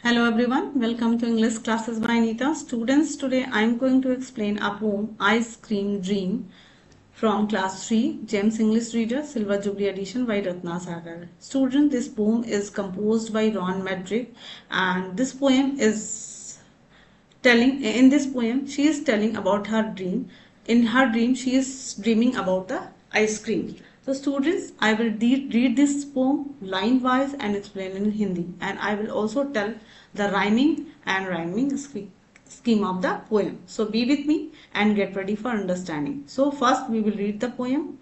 Hello everyone, welcome to English classes by Anita. Students, today I am going to explain a poem Ice Cream Dream from class 3 James English Reader Silver Jubilee edition by Ratna Sagar. Student, this poem is composed by Ron Madrick and this poem is in this poem she is telling about her dream. In her dream she is dreaming about the ice cream. So students, I will read this poem line wise and explain in Hindi, and I will also tell the rhyming scheme of the poem. So be with me and get ready for understanding. So first we will read the poem.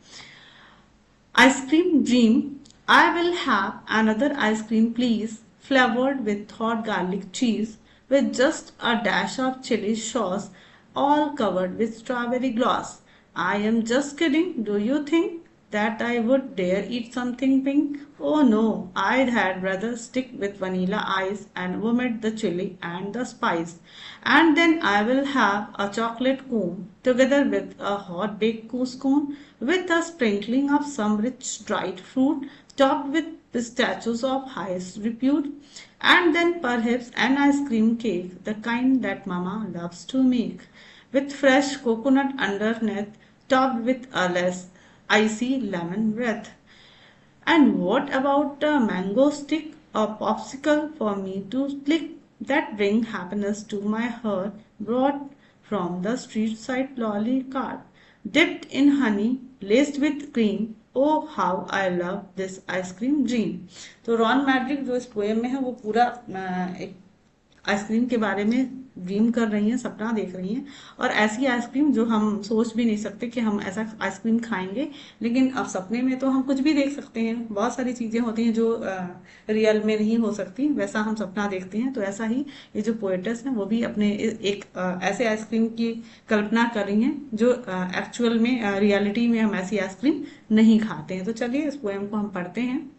Ice cream dream. I will have another ice cream please, flavored with hot garlic cheese, with just a dash of chili sauce, all covered with strawberry gloss. I am just kidding. Do you think that I would dare eat something pink? Oh no, I'd had rather stick with vanilla ice and omit the chili and the spice. And then I will have a chocolate cone together with a hot baked scone with a sprinkling of some rich dried fruit topped with pistachios of highest repute, and then perhaps an ice cream cake, the kind that Mama loves to make, with fresh coconut underneath, topped with a less icy lemon wreath. And what about a mango stick or popsicle for me to lick that bring happiness to my heart, brought from the street side lolly cart, dipped in honey, laced with cream. Oh how I love this ice cream dream. तो Ron मैड्रिक जो इस poem में है वो पूरा एक ice cream के बारे में ड्रीम कर रही हैं, सपना देख रही हैं, और ऐसी आइसक्रीम जो हम सोच भी नहीं सकते कि हम ऐसा आइसक्रीम खाएंगे, लेकिन अब सपने में तो हम कुछ भी देख सकते हैं। बहुत सारी चीजें होती हैं जो रियल में नहीं हो सकती, वैसा हम सपना देखते हैं। तो ऐसा ही ये जो पोएटस हैं वो भी अपने एक ऐसे आइसक्रीम की कल्पना कर रही हैं जो एक्चुअल में रियलिटी में हम ऐसी आइसक्रीम नहीं खाते हैं। तो चलिए इस पोएम को हम पढ़ते हैं।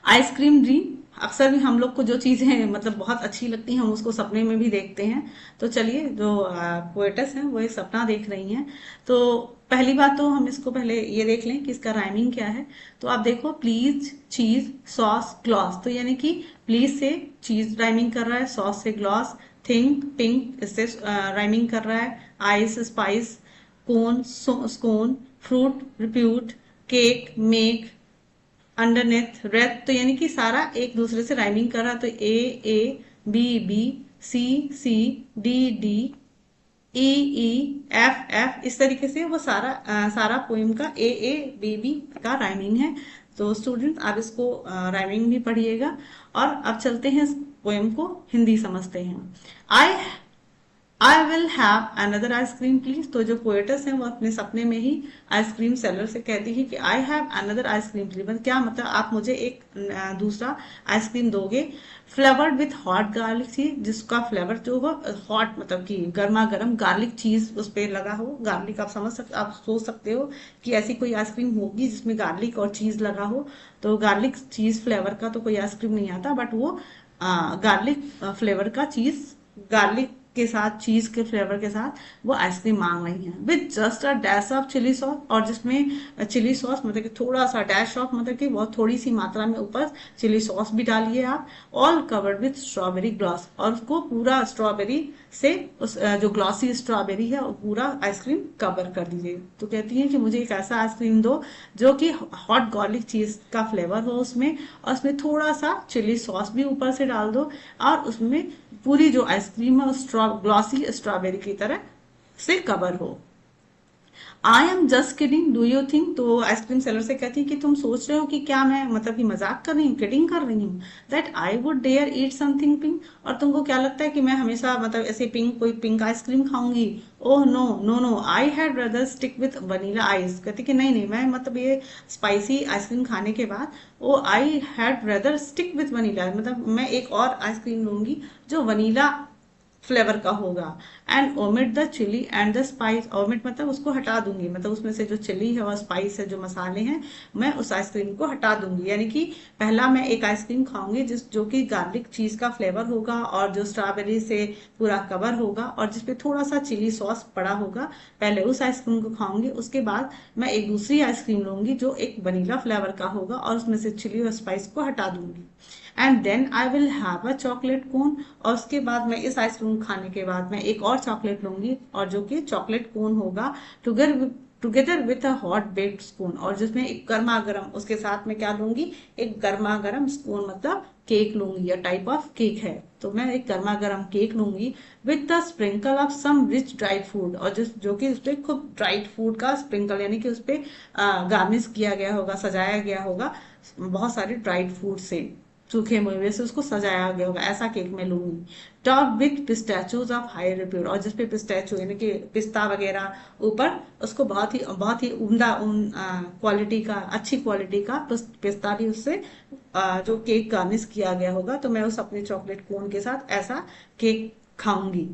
Ice cream dream. अक्सर भी हम लोग को जो चीजें मतलब बहुत अच्छी लगती हैं हम उसको सपने में भी देखते हैं। तो चलिए जो पोएटस हैं वो एक सपना देख रही हैं। तो पहली बात तो हम इसको पहले ये देख लें कि इसका राइमिंग क्या है। तो आप देखो, प्लीज चीज सॉस ग्लॉस, तो यानी कि प्लीज से चीज राइमिंग कर रहा है, सॉस से ग्लॉस, थिंक पिंक इससे राइमिंग कर रहा है, ice spice, cone scone, fruit repute, cake make, underneath wreath, तो यानी कि सारा एक दूसरे से राइमिंग कर रहा है। तो A B C D E F इस तरीके से वो सारा पोएम का ए बी का राइमिंग है। तो स्टूडेंट आप इसको राइमिंग भी पढ़िएगा। और अब चलते हैं इस पोएम को हिंदी समझते हैं। आई will have another ice cream please. तो जो पोएटस हैं वो अपने सपने में ही आइसक्रीम सेलर से कहती है कि I have another ice cream please, मतलब क्या मतलब आप मुझे एक दूसरा आइसक्रीम दोगे, फ्लेवर्ड विथ हॉट गार्लिक चीज, जिसका फ्लेवर जो हो हॉट मतलब कि गर्मा गर्म गार्लिक चीज उस पर लगा हो। गार्लिक आप सोच सकते हो कि ऐसी कोई आइसक्रीम होगी जिसमें गार्लिक और चीज लगा हो। तो गार्लिक चीज फ्लेवर का तो कोई आइसक्रीम नहीं आता, बट वो गार्लिक फ्लेवर का चीज, गार्लिक के साथ चीज के फ्लेवर के साथ वो आइसक्रीम मांग रही हैं, with just a dash of chili sauce, और जिसमें चिली सॉस मतलब कि थोड़ा सा डैश ऑफ मतलब कि बहुत थोड़ी सी मात्रा में ऊपर चिली सॉस भी डालिए आप, all covered with strawberry gloss, और उसको पूरा स्ट्रॉबेरी से उस जो ग्लॉसी स्ट्रॉबेरी है वो पूरा आइसक्रीम कवर कर दीजिए। तो कहती है कि मुझे एक ऐसा आइसक्रीम दो जो कि हॉट गार्लिक चीज का फ्लेवर हो उसमें, और उसमें थोड़ा सा चिली सॉस भी ऊपर से डाल दो, और उसमें पूरी जो आइसक्रीम है ग्लॉसी स्ट्रॉबेरी की तरह से कवर हो। I am just kidding do you think, तो आइसक्रीम सेलर से कहती है कि तुम सोच रहे हो कि क्या मैं मतलब कि मजाक कर रही हूँ, किडिंग कर रही हूँ, that I would dare eat something pink, और तुमको क्या लगता है कि मैं हमेशा मतलब ऐसे कोई पिंक आइसक्रीम खाऊंगी। Oh no no no, I had rather stick with vanilla ice, कहती कि नहीं मैं मतलब ये स्पाइसी आइसक्रीम खाने के बाद oh I had rather stick with vanilla, मतलब मैं एक और आइसक्रीम लूंगी जो वनीला फ्लेवर का होगा, and omit the chili and the spice, omit मतलब उसको हटा दूंगी, मतलब उसमें से जो चिली है और स्पाइस है जो मसाले हैं मैं उस आइसक्रीम को हटा दूंगी। यानी कि पहला मैं एक आइसक्रीम खाऊंगी जो कि गार्लिक चीज का फ्लेवर होगा और जो स्ट्रॉबेरी से पूरा कवर होगा और जिसपे थोड़ा सा चिली सॉस पड़ा होगा, पहले उस आइसक्रीम को खाऊंगी, उसके बाद मैं एक दूसरी आइसक्रीम लूंगी जो एक वनीला फ्लेवर का होगा और उसमें से चिली और स्पाइस को हटा दूंगी। And then I will have a chocolate cone, और उसके बाद मैं इस आइसक्रीम खाने के बाद मैं एक और चॉकलेट लूंगी, और जो कि चॉकलेट कोन होगा together with a hot baked spoon, और जिसमें एक गर्मा गर्म उसके साथ में क्या लूंगी, एक गर्मा गर्म स्पून मतलब केक लूंगी, या टाइप ऑफ केक है, तो मैं एक गर्मा गर्म केक लूंगी with the sprinkle of some rich dried food, और जो कि उस पर खूब ड्राइड फूड का स्प्रिंकल यानी कि उस पर गार्निश किया गया होगा, सजाया गया होगा बहुत सारे ड्राइड फूड से, सूखे मेवे से उसको सजाया गया होगा, ऐसा केक मैं लूंगी। Top with pistachios of high repute, और जिसपे पिस्टैचो यानी कि पिस्ता वगैरह ऊपर, उसको बहुत ही उम्दा क्वालिटी का, अच्छी क्वालिटी का पिस्ता भी उससे जो केक गार्निश किया गया होगा, तो मैं उस अपने चॉकलेट कोन के साथ ऐसा केक खाऊंगी।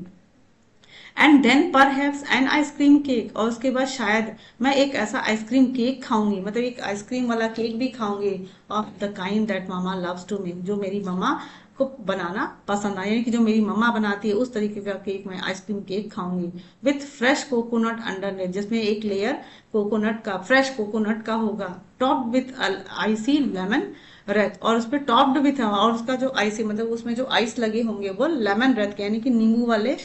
And then perhaps an ice cream cake, और उसके बाद शायद मैं एक ऐसा आइसक्रीम केक खाऊंगी, मतलब एक आइसक्रीम वाला केक भी खाऊंगी, of the kind that mama loves to make, जो मेरी मम्मा को बनाना पसंद आए, यानी कि जो मेरी मम्मा बनाती है उस तरीके का केक मैं आइसक्रीम केक खाऊंगी, विथ फ्रेश कोकोनट अंडरनेथ, जिसमें एक लेयर कोकोनट का, फ्रेश कोकोनट का होगा, टॉप्ड विथ आइसी लेमन रेत, और उस पर टॉप्ड विथ, और उसका जो आइसी मतलब उसमें जो आइस लगे होंगे वो लेमन रेत यानी कि नींबू वाले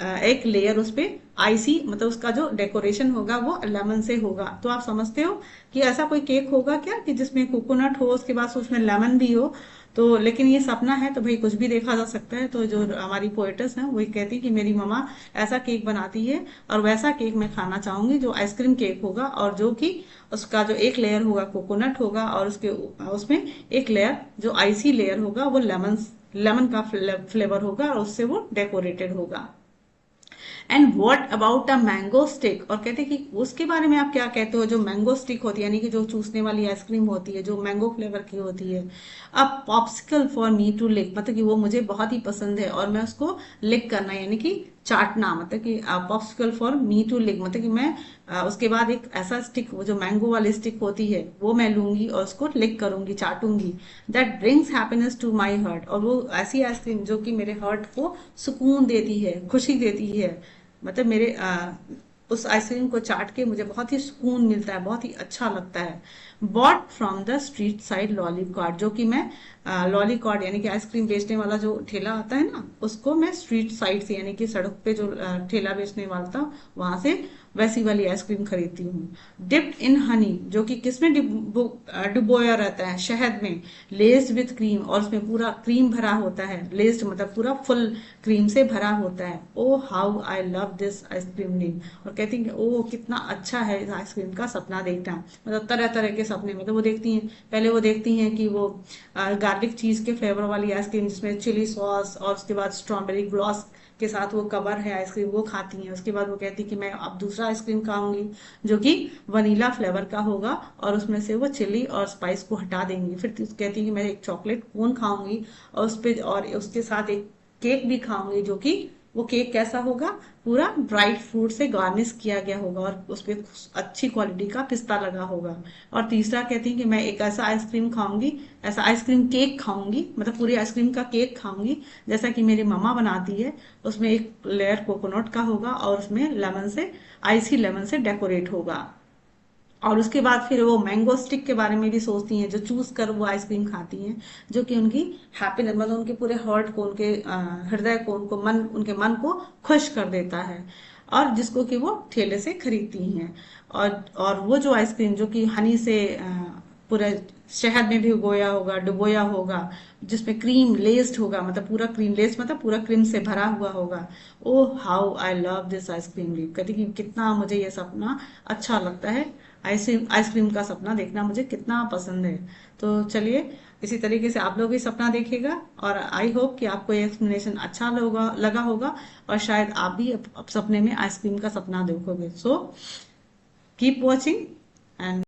एक लेयर उस पे आईसी, मतलब उसका जो डेकोरेशन होगा वो लेमन से होगा। तो आप समझते हो कि ऐसा कोई केक होगा क्या कि जिसमें कोकोनट हो, उसके बाद उसमें लेमन भी हो। तो लेकिन ये सपना है, तो भाई कुछ भी देखा जा सकता है। तो जो हमारी पोएटस हैं वही कहती कि मेरी मम्मा ऐसा केक बनाती है, और वैसा केक मैं खाना चाहूंगी जो आइसक्रीम केक होगा, और जो कि उसका जो एक लेयर होगा कोकोनट होगा, और उसके उसमें एक लेयर जो आईसी लेयर होगा वो लेमन का फ्लेवर होगा, और उससे वो डेकोरेटेड होगा। And what about a mango stick, और कहते हैं कि उसके बारे में आप क्या कहते हो, जो मैंगो स्टिक होती है यानी कि जो चूसने वाली आइसक्रीम होती है जो मैंगो फ्लेवर की होती है। अ पॉप्सिकल फॉर मी टू लिक, मतलब कि वो मुझे बहुत ही पसंद है और मैं उसको लिक करना यानी कि चाटना, मतलब कि पॉप्सिकल फॉर मी टू लिक, मतलब कि मैं उसके बाद एक ऐसा स्टिक, वो जो मैंगो वाली स्टिक होती है वो मैं लूंगी और उसको लिक करूंगी, चाटूंगी। That brings happiness to my heart, और वो ऐसी आइसक्रीम जो कि मेरे हार्ट को सुकून देती है, खुशी देती है, मतलब मेरे उस आइसक्रीम को चाट के मुझे बहुत ही सुकून मिलता है, बहुत ही अच्छा लगता है। Bought from the street side लॉलीकॉट, जो कि मैं लॉलीकॉट यानी कि आइसक्रीम बेचने वाला जो ठेला आता है ना, उसको मैं स्ट्रीट साइड से यानी कि सड़क पे जो ठेला बेचने वाला था वहां से वैसी वाली आइसक्रीम खरीदती हूँ। डिप्ड इन हनी, जो कि किसमें डुबोया रहता है, शहद में। लेस्ड विथ क्रीम, और उसमें पूरा क्रीम भरा होता है, लेस्ड मतलब पूरा फुल क्रीम से भरा होता है। Oh how I love this ice cream name, और कहती हैं ओ कितना अच्छा है इस आइसक्रीम का सपना देखना, मतलब तरह तरह के सपने, मतलब वो देखती हैं, पहले वो देखती हैं कि वो गार्लिक चीज के फ्लेवर वाली आइसक्रीम जिसमें चिली सॉस और उसके बाद स्ट्रॉबेरी ग्लॉस के साथ वो कवर है आइसक्रीम, वो खाती हैं। उसके बाद वो कहती कि मैं अब दूसरा आइसक्रीम खाऊंगी जो कि वनीला फ्लेवर का होगा, और उसमें से वो चिली और स्पाइस को हटा देंगी। फिर कहती है कि मैं एक चॉकलेट कोन खाऊंगी, और उस पे और उसके साथ एक केक भी खाऊंगी, जो कि वो केक कैसा होगा, पूरा ड्राइड फ्रूट से गार्निश किया गया होगा, और उस पर अच्छी क्वालिटी का पिस्ता लगा होगा। और तीसरा कहती है कि मैं एक ऐसा आइसक्रीम खाऊंगी, ऐसा आइसक्रीम केक खाऊंगी, मतलब पूरी आइसक्रीम का केक खाऊंगी जैसा कि मेरी मम्मा बनाती है, उसमें एक लेयर कोकोनट का होगा और उसमें लेमन से, आइसी लेमन से डेकोरेट होगा। और उसके बाद फिर वो मैंगो स्टिक के बारे में भी सोचती हैं, जो चूज कर वो आइसक्रीम खाती हैं, जो कि उनकी हैप्पीनेस, मतलब उनके पूरे हार्ट को, उनके हृदय को, उनके मन को खुश कर देता है, और जिसको कि वो ठेले से खरीदती हैं। और वो जो आइसक्रीम जो कि हनी से पूरे शहद में भी उगोया होगा, डुबोया होगा, जिसमें क्रीम लेस्ड होगा, मतलब पूरा क्रीम लेस्ड मतलब पूरा क्रीम से भरा हुआ होगा। Oh how I love this ice cream, कहती कि कितना मुझे ये सपना अच्छा लगता है, आइसक्रीम आइसक्रीम का सपना देखना मुझे कितना पसंद है। तो चलिए इसी तरीके से आप लोग भी सपना देखिएगा, और आई होप कि आपको ये एक्सप्लेनेशन अच्छा लगा होगा, और शायद आप भी अब सपने में आइसक्रीम का सपना देखोगे। So keep watching and